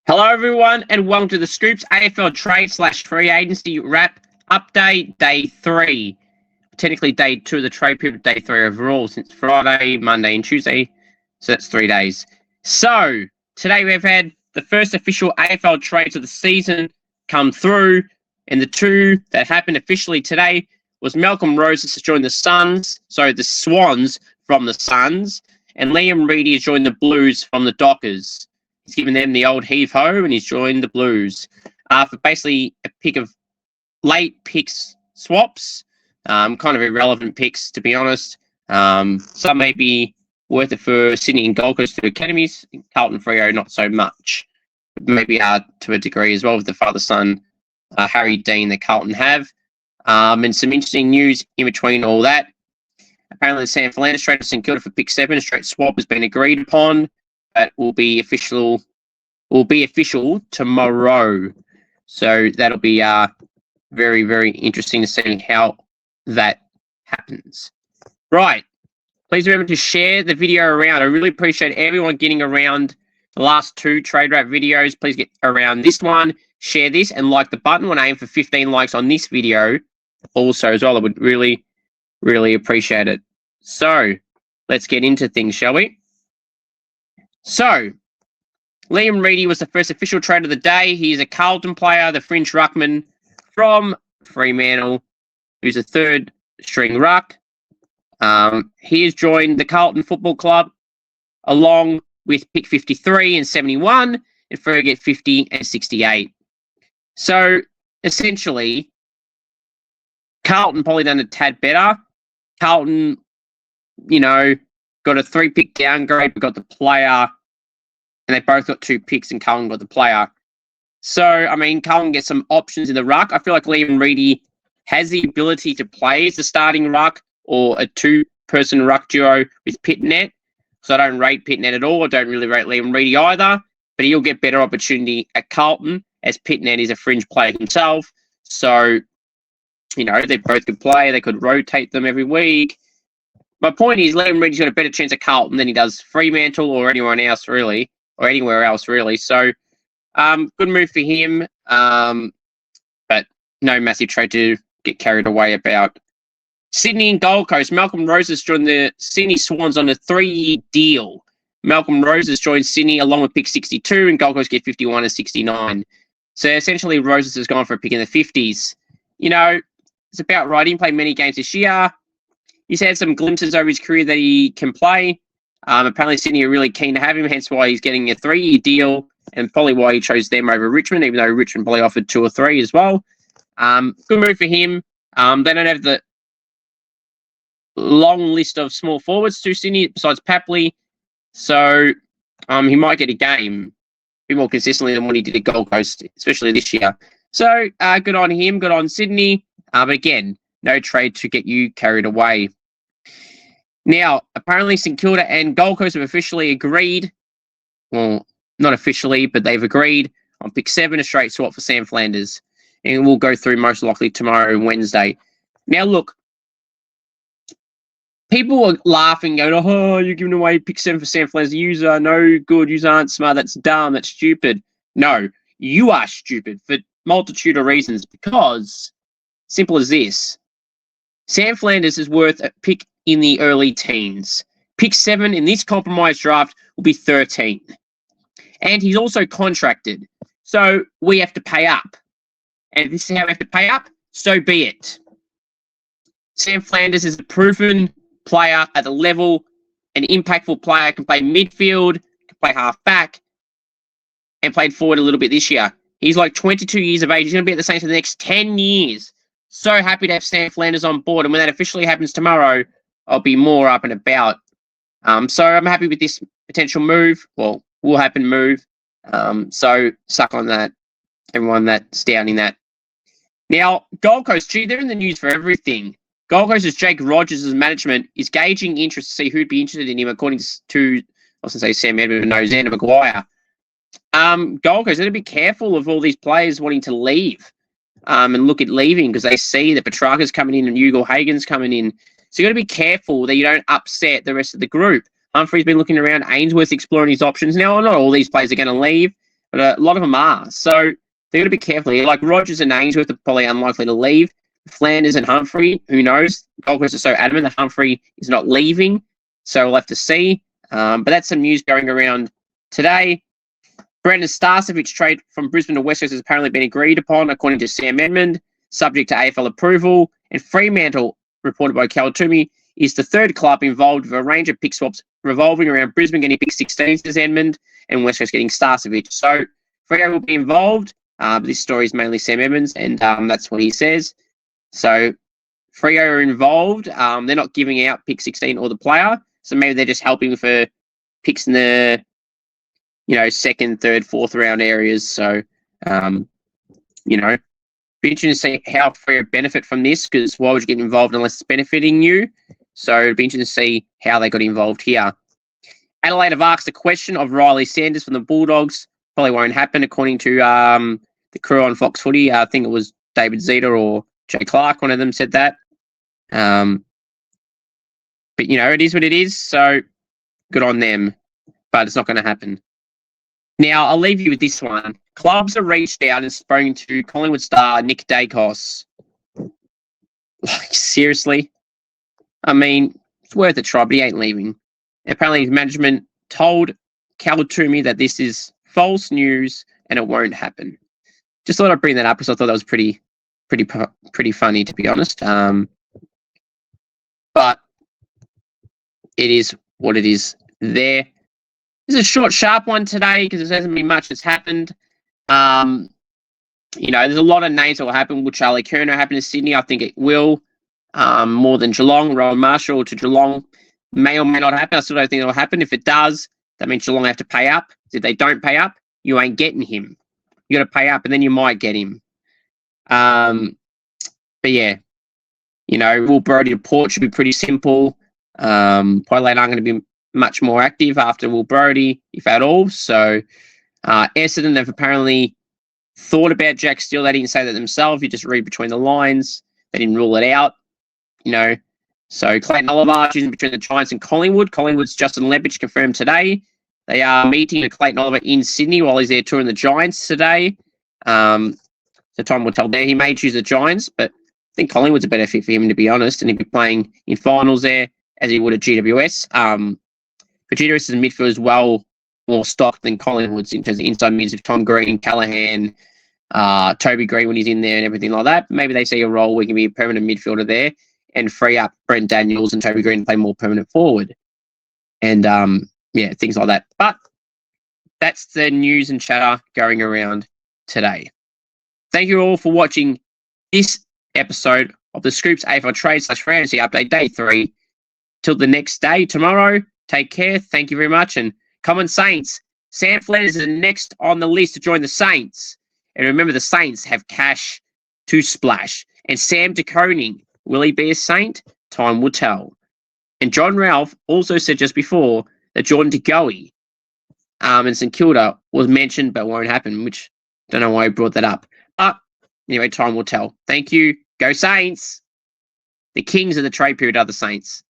Hello, everyone, and welcome to the Scoops AFL Trade / Free Agency Wrap Update Day 3. Technically, Day 2 of the trade period, Day 3 overall, since Friday, Monday, and Tuesday. So that's 3 days. So, today we've had the first official AFL trades of the season come through, and the two that happened officially today was Malcolm Roses has joined the Swans from the Suns, and Liam Reedy has joined the Blues from the Dockers. He's given them the old heave-ho, and he's joined the Blues for basically a pick of late picks swaps, kind of irrelevant picks, to be honest. Some may be worth it for Sydney and Gold Coast to academies. Carlton Freo, not so much. Maybe to a degree as well with the father-son Harry Dean that Carlton have. And some interesting news in between all that. Apparently, the Sam Flanders trade to St Kilda for pick 7, a straight swap has been agreed upon. That will be official tomorrow. So that'll be very, very interesting to see how that happens. Right. Please remember to share the video around. I really appreciate everyone getting around the last 2 trade wrap videos. Please get around this one, share this, and like the button. I want to aim for 15 likes on this video also as well. I would really, really appreciate it. So let's get into things, shall we? So, Liam Reedy was the first official trade of the day. He's a Carlton player, the fringe ruckman from Fremantle, who's a third-string ruck. He has joined the Carlton Football Club along with pick 53 and 71, and Fergie 50 and 68. So, essentially, Carlton probably done a tad better. Carlton, got a 3-pick downgrade, but got the player, and they both got 2 picks, and Carlton got the player. So, Carlton gets some options in the ruck. I feel like Liam Reedy has the ability to play as the starting ruck or a 2-person ruck duo with Pitnet. So I don't rate Pitnet at all. I don't really rate Liam Reedy either, but he'll get better opportunity at Carlton as Pitnet is a fringe player himself. So, they both could play. They could rotate them every week. My point is, Liam Reedy's got a better chance at Carlton than he does Fremantle or anyone else, really, or anywhere else, really. So, good move for him, but no massive trade to get carried away about. Sydney and Gold Coast. Malcolm Roses joined the Sydney Swans on a 3-year deal. Malcolm Roses joined Sydney along with pick 62, and Gold Coast get 51 and 69. So, essentially, Roses has gone for a pick in the 50s. It's about right. He didn't play many games this year. He's had some glimpses over his career that he can play. Apparently, Sydney are really keen to have him, hence why he's getting a 3-year deal, and probably why he chose them over Richmond, even though Richmond probably offered 2 or 3 as well. Good move for him. They don't have the long list of small forwards to Sydney besides Papley, so he might get a game a bit more consistently than what he did at Gold Coast, especially this year. So good on him, good on Sydney. But again, no trade to get you carried away. Now, apparently St Kilda and Gold Coast have officially agreed. Well, not officially, but they've agreed on pick 7, a straight swap for Sam Flanders. And we'll go through most likely tomorrow and Wednesday. Now, look, people are laughing, going, oh, you're giving away pick 7 for Sam Flanders. You are no good. You aren't smart. That's dumb. That's stupid. No, you are stupid for multitude of reasons, because simple as this. Sam Flanders is worth a pick in the early teens. Pick 7 in this compromised draft will be 13. And he's also contracted. So we have to pay up. And if this is how we have to pay up, so be it. Sam Flanders is a proven player at the level, an impactful player, can play midfield, can play half-back, and played forward a little bit this year. He's like 22 years of age. He's going to be at the Saints for the next 10 years. So happy to have Sam Flanders on board. And when that officially happens tomorrow, I'll be more up and about. So I'm happy with this potential move. Well, will happen move. So suck on that, everyone that's down in that. Now, Gold Coast, they're in the news for everything. Gold Coast's Jake Rogers' management is gauging interest to see who'd be interested in him, according to, I was going to say Sam Edmund, no, Xander Maguire. Gold Coast, they're be careful of all these players wanting to leave and look at leaving, because they see that Petrarca's coming in and Hugo Hagen's coming in. So you've got to be careful that you don't upset the rest of the group. Humphrey's been looking around. Ainsworth's exploring his options. Now, not all these players are going to leave. but a lot of them are. So they've got to be careful here. Like Rogers and Ainsworth are probably unlikely to leave. Flanders and Humphrey, who knows? Gold Coast are so adamant that Humphrey is not leaving, so we'll have to see. But that's some news going around today. Brendan Starcevic trade from Brisbane to West Coast has apparently been agreed upon, according to Sam Edmund, subject to AFL approval. And Fremantle, reported by Kaltumi, is the third club involved with a range of pick swaps revolving around Brisbane getting pick 16, says Edmund, and West Coast getting Starcevic. So Freo will be involved. But this story is mainly Sam Edmonds, and that's what he says. So Freo are involved. They're not giving out pick 16 or the player, so maybe they're just helping for picks in the second, third, fourth round areas. So be interesting to see how Freo benefit from this, because why would you get involved unless it's benefiting you? So it'd be interesting to see how they got involved here. Adelaide have asked a question of Riley Sanders from the Bulldogs. Probably won't happen, according to the crew on Fox Footy. I think it was David Zeta or Jay Clark, one of them said that. But, it is what it is, so good on them. But it's not going to happen. Now, I'll leave you with this one. Clubs have reached out and spoken to Collingwood star Nick Daicos. Like, seriously? I mean, it's worth a try, but he ain't leaving. Apparently, his management told Kaltumi that this is false news and it won't happen. Just thought I'd bring that up because I thought that was pretty funny, to be honest. But it is what it is there. This is a short, sharp one today because there hasn't been much that's happened. There's a lot of names that will happen. Will Charlie Curnow happen to Sydney? I think it will. More than Geelong. Rowan Marshall to Geelong may or may not happen. I still don't think it will happen. If it does, that means Geelong have to pay up. If they don't pay up, you ain't getting him. You got to pay up, and then you might get him. But yeah, Will Brodie to Port should be pretty simple. Probably aren't going to be much more active after Will Brodie, if at all. So Essendon have apparently thought about Jack Steele. They didn't say that themselves. You just read between the lines. They didn't rule it out. So Clayton Oliver choosing between the Giants and Collingwood. Collingwood's Justin Lepich confirmed today. They are meeting with Clayton Oliver in Sydney while he's there touring the Giants today. So time will tell there. He may choose the Giants, but I think Collingwood's a better fit for him, to be honest, and he'd be playing in finals there as he would at GWS. But GWS' midfield is well more stocked than Collingwood's in terms of inside mids of Tom Green, Callaghan, Toby Green when he's in there and everything like that. Maybe they see a role where he can be a permanent midfielder there and free up Brent Daniels and Toby Green to play more permanent forward. And, things like that. But that's the news and chatter going around today. Thank you all for watching this episode of the Scoops AFL Trade / Fantasy Update Day 3. Till the next day, tomorrow, take care. Thank you very much. And come on, Saints. Sam Flanders is next on the list to join the Saints. And remember, the Saints have cash to splash. And Sam de Koning, will he be a Saint? Time will tell. And John Ralph also said just before that Jordan De Goey and St Kilda was mentioned but won't happen, which I don't know why he brought that up. But anyway, time will tell. Thank you. Go Saints. The kings of the trade period are the Saints.